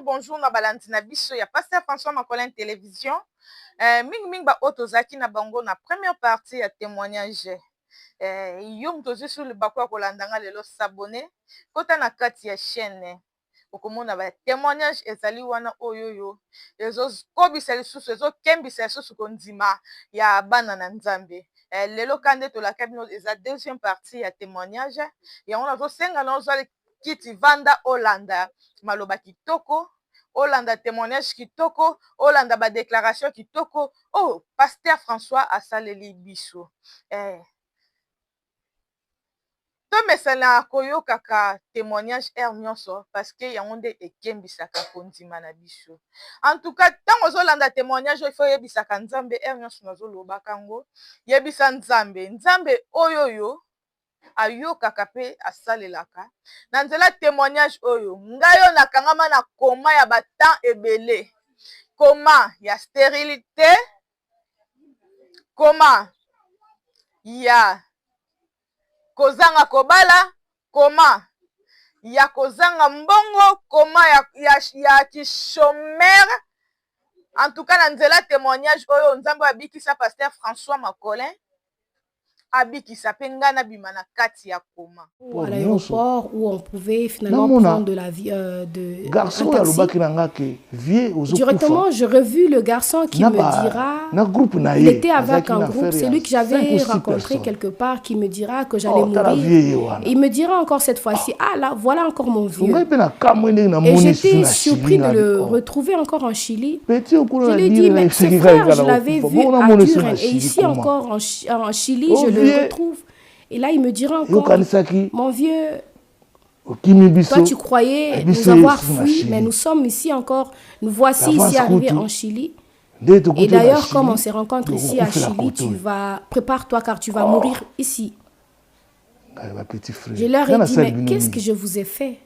bonjour, na balantina biso ya Pasteur François Makolin télévision. Ming ba otozaki na bango na première partie ya témoignage. Yo mtozi sur le bakwa kolandanga lelo s'abonner. Kota na kati ya chaîne. Okomona ba témoignage ezali wana oyoyo. Ezo kobisa lisusu ezo kembisa lisusu kondima ya bana na Nzambe. Lelo kande to la kabino eza deuxième partie ya témoignage. Ya on a senga na ozali kiti vanda Olanda maloba kitoko Olanda témoignage kitoko Olanda ba déclaration kitoko oh Pasteur François asaleli biso to mesala koyo kaka témoignage nyonso parce que yango nde ekembisaka kondima na biso. En tout cas tango ozolanda témoignage il faut yebisaka Nzambe nyonso nazoloba kango yebisa Nzambe oyoyo ayokaka pe asalelaka na nzela témoignage oyo ngayo nakangama na koma ya batemps ebele, koma ya stérilité, koma ya kozanga kobala, koma ya kozanga mbongo, koma ya kishomere. En tout cas na nzela témoignage oyo Nzambe abikisa Pasteur François Makolin abikisa pengana bimana kati ya koma. À l'aéroport où on pouvait finalement prendre de la vie de garçon un taxi. Directement, j'ai revu le garçon qui me dira, il était avec un groupe, c'est lui que j'avais rencontré quelque part, qui me dira que j'allais mourir. Il me dira encore cette fois-ci, ah là, voilà encore mon vieux. Et j'étais surpris de le retrouver encore en Chili. Je lui ai dit, mais ce frère, je l'avais vu à Duren, et ici encore en Chili, je le retrouve. Et là, il me dira encore, mon vieux, toi tu croyais nous avoir fui, mais nous sommes ici encore, nous voici ici arrivés en Chili. Et d'ailleurs, comme on se rencontre ici à Chili, tu vas, prépare-toi car tu vas mourir ici. Je leur ai dit, mais qu'est-ce que je vous ai fait?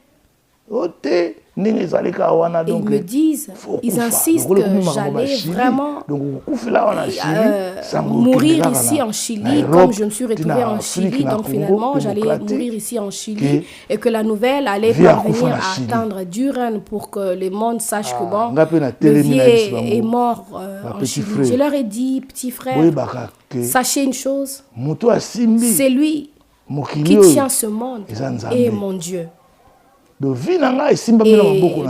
Ils me disent, ils insistent que j'allais vraiment mourir ici en Chili, comme je me suis retrouvée en Chili, donc finalement j'allais mourir ici en Chili et que la nouvelle allait parvenir à atteindre Duren pour que le monde sache que bon, le vieux est mort en Chili. Je leur ai dit, petit frère, sachez une chose, c'est lui qui tient ce monde et mon Dieu. Et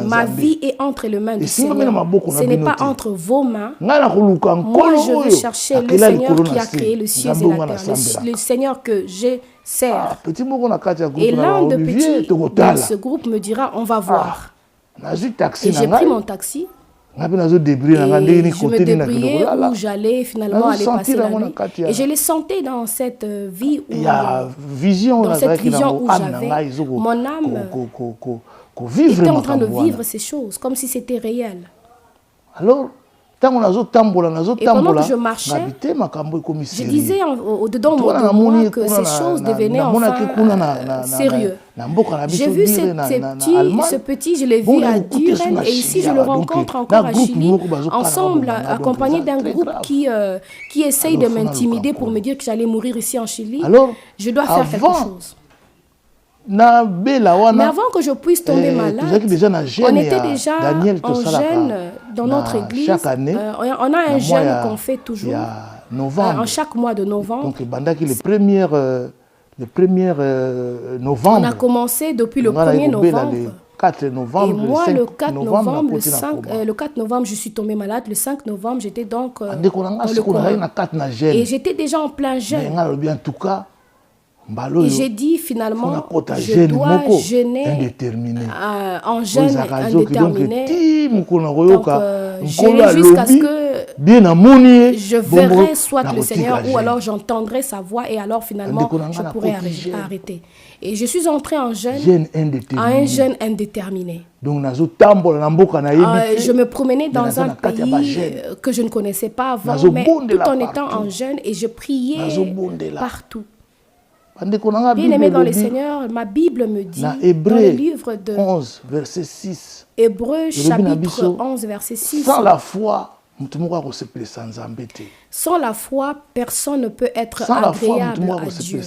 ma vie est entre les mains du Seigneur. Ce n'est pas entre vos mains. Moi, je veux chercher le Seigneur qui a créé le ciel et la terre, le Seigneur que je sers. Et l'un de petits dans ce groupe me dira, on va voir. Et j'ai pris mon taxi. Et je me débrouillais où j'allais finalement aller passer la nuit. Et je les sentais dans cette vie où, dans cette vision où j'avais, mon âme était en train de vivre ces choses, comme si c'était réel. Alors, et pendant que je marchais, je disais au-dedans de moi que ces choses devenaient enfin sérieux. J'ai vu ce petit, je l'ai vu à Duren et ici je le rencontre encore à Chili, ensemble, accompagné d'un groupe qui essaye de m'intimider pour me dire que j'allais mourir ici en Chili. Je dois faire quelque chose. Mais avant que je puisse tomber malade, on était déjà en jeûne dans notre église. On a un jeûne qu'on fait toujours en chaque mois de novembre. Donc, on a commencé depuis le 1er novembre. Et moi, le 4 novembre, le 4 novembre, je suis tombée malade. Le 5 novembre, j'étais donc dans le coma. Et j'étais déjà en plein jeûne. Et j'ai dit finalement, je dois jeûner en jeûne indéterminé. Donc, jeûner jusqu'à ce que je verrai soit le Seigneur ou alors j'entendrai sa voix et alors finalement je pourrai arrêter. Et je suis entrée en jeûne, un jeûne indéterminé. Je me promenais dans un pays que je ne connaissais pas avant, mais tout en étant en jeûne et je priais partout. Bien aimé dans le Seigneur, ma Bible me dit dans le livre de 11, verset 6, Hébreux chapitre 11, verset 6, sans la foi, personne ne peut être agréable à Dieu.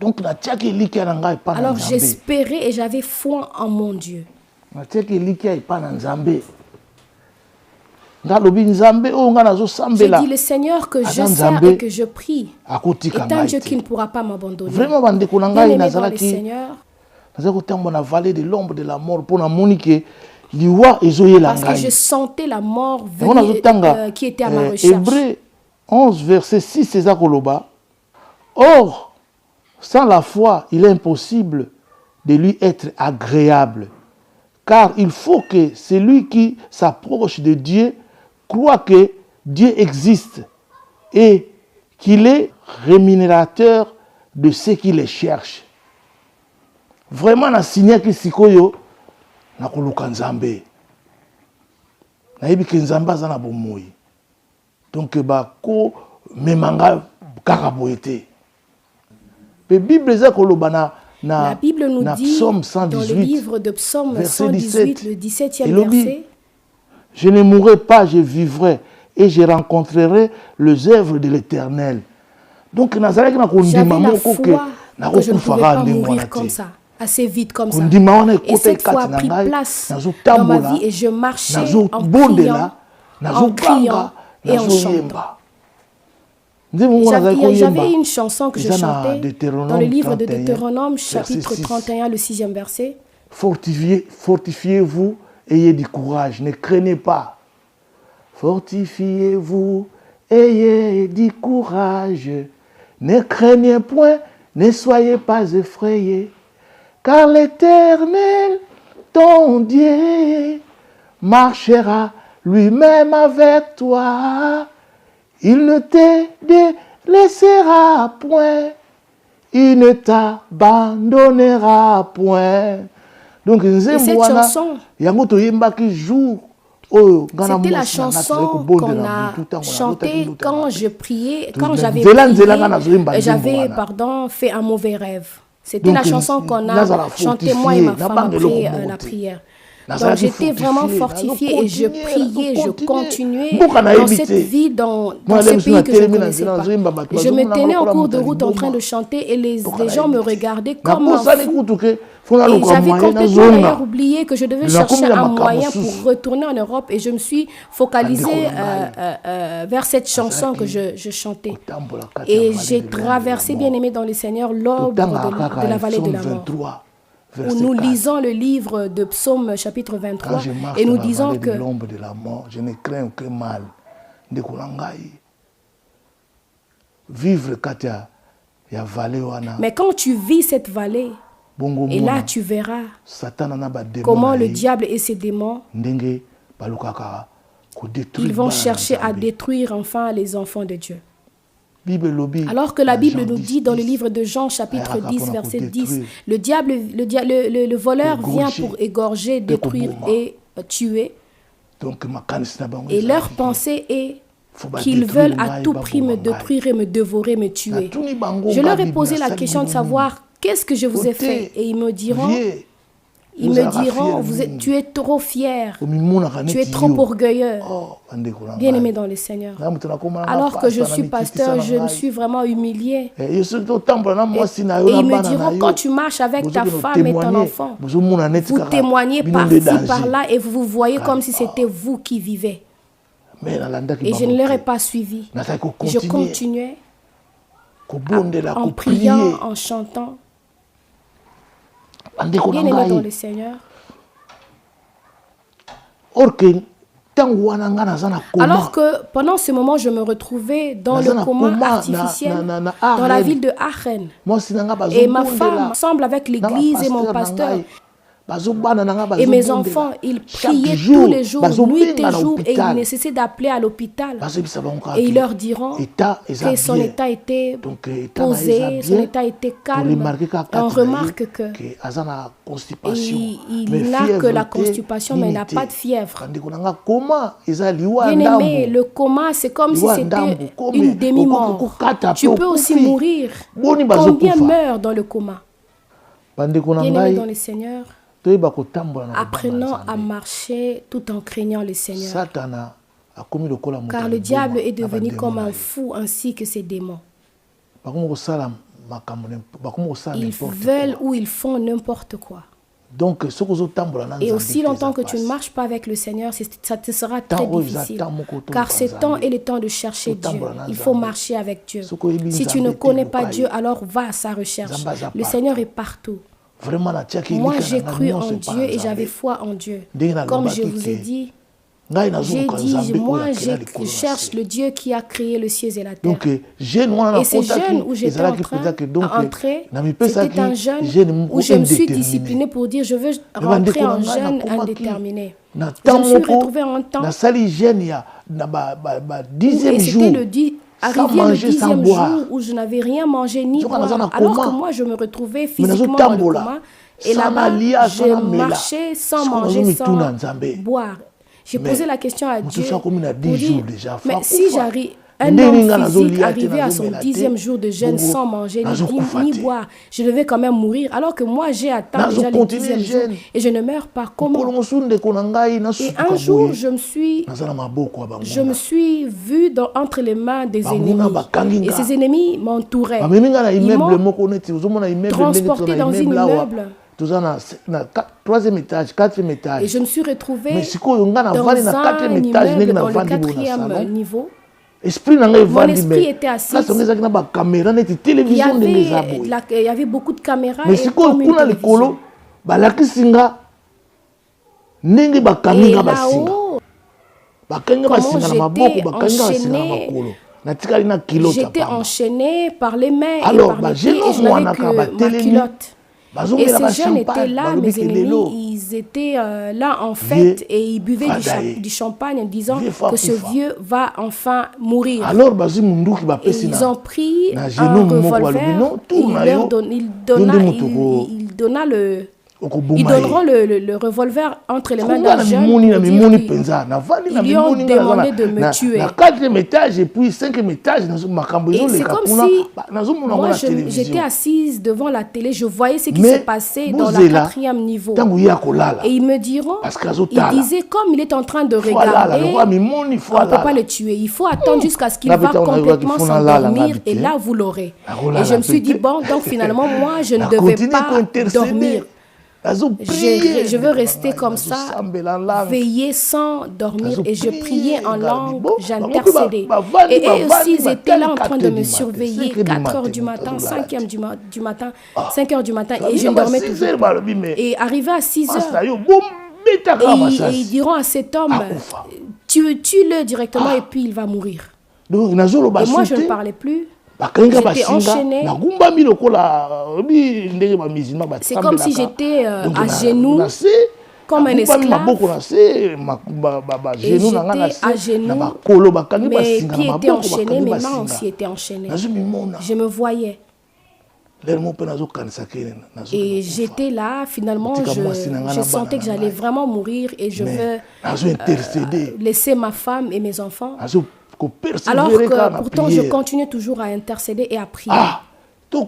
Donc, alors j'espérais et j'avais foi en mon Dieu. Je dis le Seigneur que je sers et que je prie est un Dieu qui ne pourra pas m'abandonner. Vraiment, Bien-aimé dans le Seigneur, parce que je sentais la mort venir, qui était à ma recherche. Hébreux 11, verset 6, c'est ça. Or, sans la foi, il est impossible de lui être agréable. Car il faut que celui qui s'approche de Dieu croit que Dieu existe et qu'il est rémunérateur de ceux qui le cherchent. Vraiment, na signé que sikoyo na koluka nzambe. Na yebi ke nzambe aza na bomoi. Donc ba ko memanga kaka boyete. La Bible nous dit Psaume 118, dans le livre de Psaume 118, le 17e verset, « Je ne mourrai pas, je vivrai, et je rencontrerai les œuvres de l'Éternel. » Donc, j'avais la foi que je ne pouvais pas mourir comme ça, assez vite comme ça. Et cette foi a pris place dans ma vie et je marchais en criant et en chantant. J'avais une chanson que je chantais dans le livre de Deutéronome, chapitre 31, le 6e verset. Fortifiez-vous, ayez du courage, ne craignez pas. Fortifiez-vous, ayez du courage, ne craignez point, ne soyez pas effrayés, car l'Éternel, ton Dieu, marchera lui-même avec toi. Il ne te délaissera point, il ne t'abandonnera point. Donc, cette chanson, c'était la chanson qu'on a chantée quand je priais, quand j'avais fait un mauvais rêve. C'était la chanson qu'on a chantée, moi et ma femme, après la prière. Donc j'étais vraiment fortifiée et je priais, je continuais dans cette vie, dans ce pays que je ne connaissais pas. Je me tenais en cours de route en train de chanter et les gens me regardaient comme un fou. Et j'avais complètement d'ailleurs oublié que je devais chercher un moyen pour retourner en Europe et je me suis focalisée vers cette chanson que je chantais. Et j'ai traversé, bien aimé dans le Seigneur, l'aube de la vallée de la mort. Où nous lisons le livre de Psaume chapitre 23 et nous disons que l'ombre de la mort, je ne crains aucun mal. Vivre quand il y a vallée. Mais quand tu vis cette vallée, et là tu verras comment le diable et ses démons, ils vont chercher à détruire enfin les enfants de Dieu. Alors que la Bible nous dit dans le livre de Jean chapitre 10 verset 10, le voleur vient pour égorger, détruire et tuer. Et leur pensée est qu'ils veulent à tout prix me détruire et me dévorer, me tuer. Je leur ai posé la question de savoir qu'est-ce que je vous ai fait et ils me diront, tu es trop fier, tu es trop orgueilleux. Bien aimé dans le Seigneur. Alors que je suis pasteur, je me suis vraiment humilié. Et ils me diront, quand tu marches avec ta femme et ton enfant, vous témoignez par-ci, par-là et vous voyez comme si c'était vous qui vivez. Et je ne leur ai pas suivi. Je continuais en priant, en chantant. Bien aimé dans le Seigneur. Alors que pendant ce moment, je me retrouvais dans le coma artificiel dans la ville de Aachen. Et ma femme semble avec l'église et mon pasteur. Et mes enfants, ils priaient tous les jours, nuit et jour, et ils ne cessaient d'appeler à l'hôpital. Et ils leur diront que son état était posé, son état était calme. Et on remarque que il n'a que la constipation, mais il n'a pas de fièvre. Bien aimé, le coma, c'est comme si c'était une demi-mort. Tu peux aussi mourir. Combien meurent dans le coma? Bien aimé dans le Seigneur, apprenons à marcher tout en craignant le Seigneur. Car le diable est devenu comme un fou ainsi que ses démons. Ils veulent ou ils font n'importe quoi. Donc, et aussi longtemps que tu ne marches pas avec le Seigneur, ça te sera très difficile. Car ce temps est le temps de chercher Dieu. Il faut marcher avec Dieu. Si tu ne connais pas Dieu, alors va à sa recherche. Le Seigneur est partout. Moi, j'ai cru en Dieu et j'avais foi en Dieu. Comme je vous ai dit, moi, je cherche le Dieu qui a créé le ciel et la terre. Et ces jeunes où j'étais en train d'entrer, c'était un jeune où je me suis disciplinée pour dire je veux rentrer en jeûne indéterminé. Je me suis retrouvée en temps et c'était arrivé le 10e jour où je n'avais rien mangé ni boire, alors que moi je me retrouvais physiquement dans le coma. Et là-bas, je marchais sans manger, sans boire. J'ai posé la question à Dieu pour dire, mais si j'arrive, un homme physique arrivé à son 10e jour de jeûne sans manger ni boire, je devais quand même mourir, alors que moi j'ai atteint déjà le 10e jour et je ne meurs pas. Comment? Et un jour, je me suis vue entre les mains des ennemis. Et ces ennemis m'entouraient. Ils m'ont transporté dans un immeuble. Troisième étage, quatrième étage. Et je me suis retrouvée dans un immeuble dans le 4e niveau. Mon esprit était assis. Il y avait beaucoup de caméras et comme une télévision. Et là-haut, j'étais enchaînée par les mains et par les pieds et je n'avais que ma culotte. Et ces jeunes étaient là, mes ennemis, ils étaient là en fête et ils buvaient du champagne en disant que ce vieux va enfin mourir. Et ils ont pris un revolver, ils donneront le revolver entre les mains d'un jeune. Ils lui ont demandé de me tuer. Et c'est comme si moi j'étais assise devant la télé, je voyais ce qui se passait dans le 4e niveau. Et ils me diront, ils disaient comme il est en train de regarder, on ne peut pas le tuer. Il faut attendre jusqu'à ce qu'il va complètement s'endormir et là vous l'aurez. Et je me suis dit, bon, donc finalement moi je ne devais pas dormir. Je veux rester comme ça, veiller sans dormir et je priais en langue, j'intercédais. Et eux aussi, ils étaient là en train de me surveiller 4 heures du matin, 5 heures du matin, 5 heures du matin et je ne dormais toujours pas. Et arrivé à 6 heures, et ils diront à cet homme, tue-le directement et puis il va mourir. Et moi je ne parlais plus. J'étais enchaînée. C'est comme si j'étais à genoux, comme un esclave. Et j'étais à genoux. Mes pieds étaient enchaînés, mes mains aussi étaient enchaînées. Je me voyais. Et j'étais là, finalement, je sentais que j'allais vraiment mourir et je veux laisser ma femme et mes enfants. Alors que pourtant je continue toujours à intercéder et à prier. Et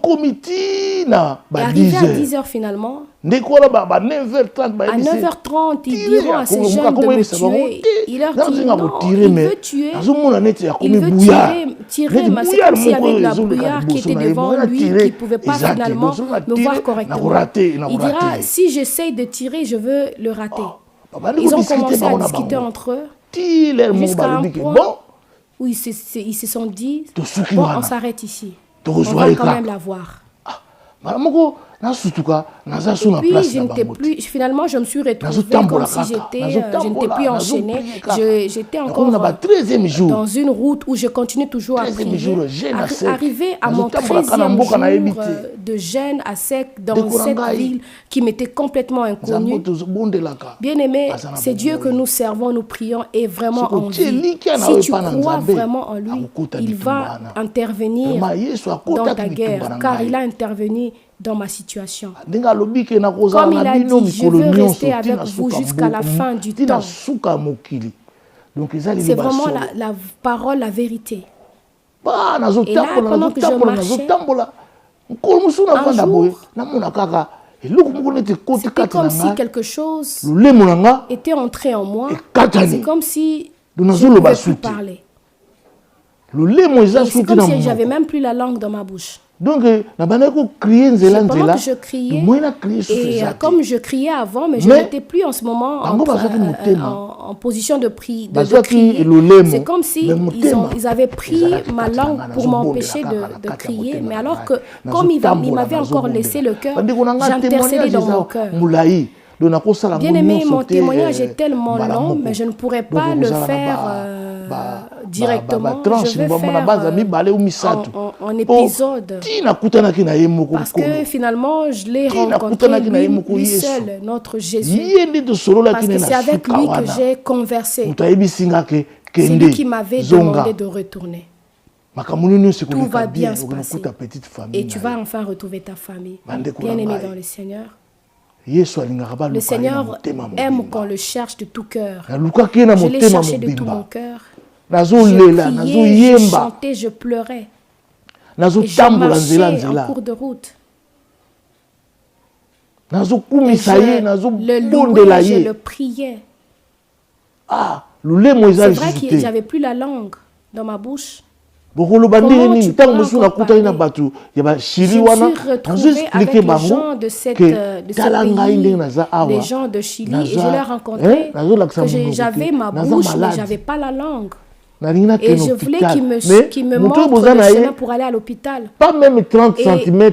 arrivé à 10h finalement, à 9h30, ils diront à ces jeunes de me tuer. Il leur dit non, il veut tuer. Il veut tirer, mais c'est comme s'il y avait de la brouillard qui était devant lui, qui ne pouvait pas finalement me voir correctement. Il dira, si j'essaye de tirer, je veux le rater. Ils ont commencé à discuter entre eux jusqu'à un point où ils se sont dit, bon, on s'arrête ici. On va quand même la voir. Et puis, je n'étais plus, finalement, je me suis retrouvée comme si je n'étais plus enchaînée. J'étais encore dans une route où je continuais toujours à prier. Arrivé à mon 13e jour de jeûne à sec dans cette ville qui m'était complètement inconnue. Bien aimé, c'est Dieu que nous servons, nous prions et vraiment en vie. Si tu crois vraiment en lui, il va intervenir dans ta guerre, car il a intervenu dans ma situation. Comme il a dit, je veux rester avec vous jusqu'à la fin du temps. C'est vraiment la parole, la vérité. Et là, pendant que je marchais, un jour, c'était comme si quelque chose était entré en moi. C'est comme si je ne pouvais plus parler. C'est comme si j'avais même plus la langue dans ma bouche. Donc, je criais, et comme je criais avant, mais je n'étais plus en ce moment en position de crier. C'est comme si ils avaient pris ma langue pour m'empêcher de crier, mais alors que comme il m'avait encore laissé le cœur, j'intercédais dans mon cœur. Bien aimé, mon témoignage est tellement long, mais je ne pourrais pas le faire directement. Je vais faire en épisode. Parce que finalement, je l'ai rencontré lui seul, notre Jésus. Parce que c'est avec lui que j'ai conversé. C'est lui qui m'avait demandé de retourner. Tout va bien se passer. Et tu vas enfin retrouver ta famille. Bien aimé dans le Seigneur. Le Seigneur aime qu'on le cherche de tout cœur. Je l'ai cherché de tout mon cœur. Je priais, je chantais, je pleurais. Et je marchais en cours de route. Et je le louais, je le priais. C'est vrai que j'avais plus la langue dans ma bouche. Comment tu peux encore parler? Je me suis retrouvée avec les gens de ce pays, les gens de Chili, et je leur ai rencontré que j'avais ma bouche, mais je n'avais pas la langue. Et je voulais qu'ils me montrent le chemin pour aller à l'hôpital. Pas même 30 cm,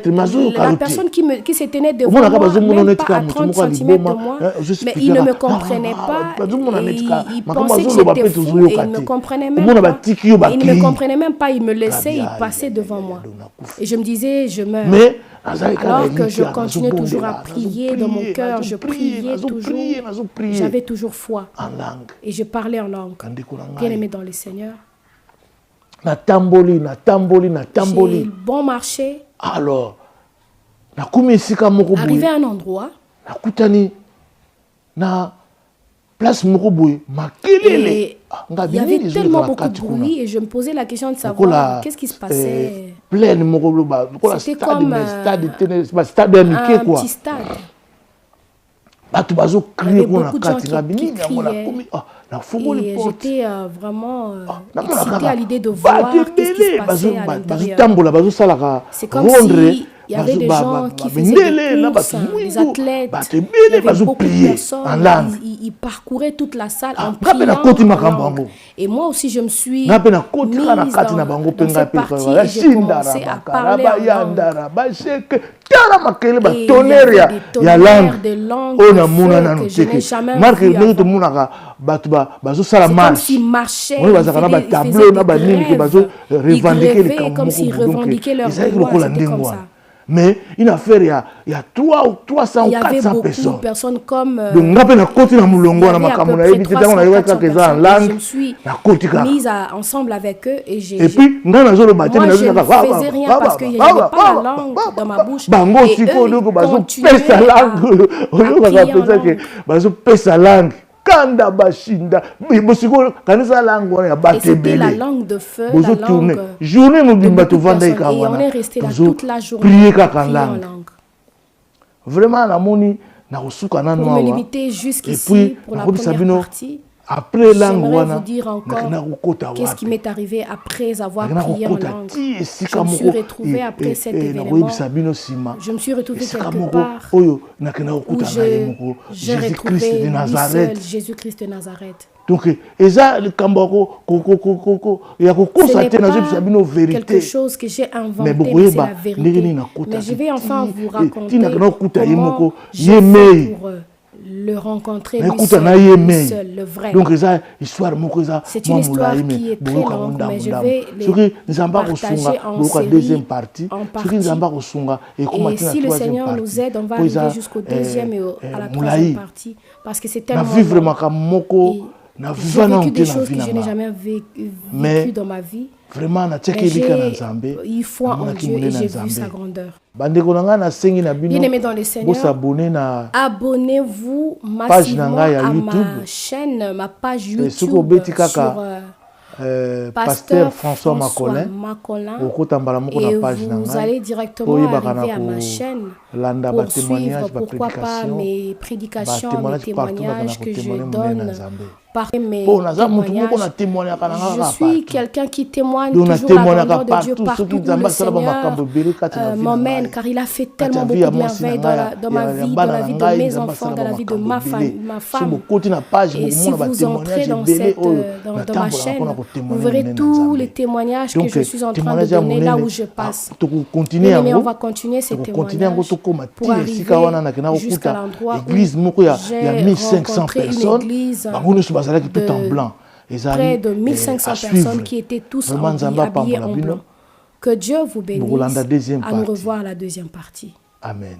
la personne qui se tenait devant moi, même pas à 30 cm de moi, mais il ne me comprenait pas. Il pensait que j'étais fou et il ne me comprenait même pas. Il ne me comprenait même pas, il me laissait, il passait devant moi. Et je me disais, je meurs. Alors que je continuais toujours à prier dans mon cœur, je priais toujours, j'avais toujours foi. Et je parlais en langue. Bien aimé dans le Seigneur. J'ai bon marché. Alors, arrivé à un endroit, et il y avait tellement beaucoup de bruit et je me posais la question de savoir qu'est-ce qui se passait. C'était comme un petit stade. Il y avait beaucoup de gens qui criaient. Et j'étais vraiment excitée à l'idée de voir qu'est-ce qui se passait à l'intérieur. C'est comme si il y avait des gens qui faisaient des courses, des athlètes, il y avait beaucoup de personnes, ils parcouraient toute la salle en priant en langue. Et moi aussi, je me suis mise dans cette partie et j'ai commencé à parler en langue. Et il y avait des tonnerres de langue que je n'ai jamais vu avant. C'est comme s'ils marchaient, ils faisaient des grèves, ils grévaient comme s'ils revendiquaient leur droit, c'était comme ça. Mais une affaire, il y a 300 ou 400 personnes. Personnes comme. Donc, je me suis mise ensemble avec eux et j'ai. Et puis, moi, je ne faisais rien parce qu'il n'y avait pas la langue dans ma bouche. Et eux, continuaient à langue. Kanda bashinda bosiko kanisa langue wana ya batebele la langue de feu la langue journée mobimba to vanda et on est resté là toute la journée prier kaka langue vraiment la moni na kosuka na noa pour me limiter jusqu'ici pour la première partie. Après langue wana vous dire encore qu'est-ce qui m'est arrivé après avoir prié en langue. Je me suis retrouvé après cet événement. Je me suis retrouvé quelque part où j'ai retrouvé Jésus-Christ de Nazareth. Donc, c'est quelque chose que j'ai inventé, mais c'est la vérité. Mais je vais enfin vous raconter comment j'ai fait pour le rencontrer, lui seul, le vrai. Donc, c'est une histoire qui est très longue, mais je vais les partager en série, en partie. Et si le Seigneur nous aide, on va arriver jusqu'au deuxième et à la troisième partie, parce que c'est tellement long. J'ai vécu des choses que je n'ai jamais vécues dans ma vie. Vraiment, j'ai eu foi en Dieu et j'ai vu sa grandeur. Bien aimé dans le Seigneur, abonnez-vous massivement à ma chaîne, ma page YouTube sur Pasteur François Macolin. Et vous allez directement arriver à ma chaîne pour suivre, pourquoi pas, mes prédications, mes témoignages que je donne par mes témoignages. Je suis quelqu'un qui témoigne toujours la grandeur de Dieu partout où le Seigneur m'emmène, car il a fait tellement beaucoup de merveilles dans ma vie, dans la vie de mes enfants, dans la vie de ma femme. Et si vous entrez dans ma chaîne, vous verrez tous les témoignages que je suis en train de donner là où je passe. Mais on va continuer ces témoignages pour arriver jusqu'à l'endroit où j'ai rencontré une église près de 1500 personnes qui étaient tous habillés en blanc. Que Dieu vous bénisse. À nous revoir la deuxième partie. Amen.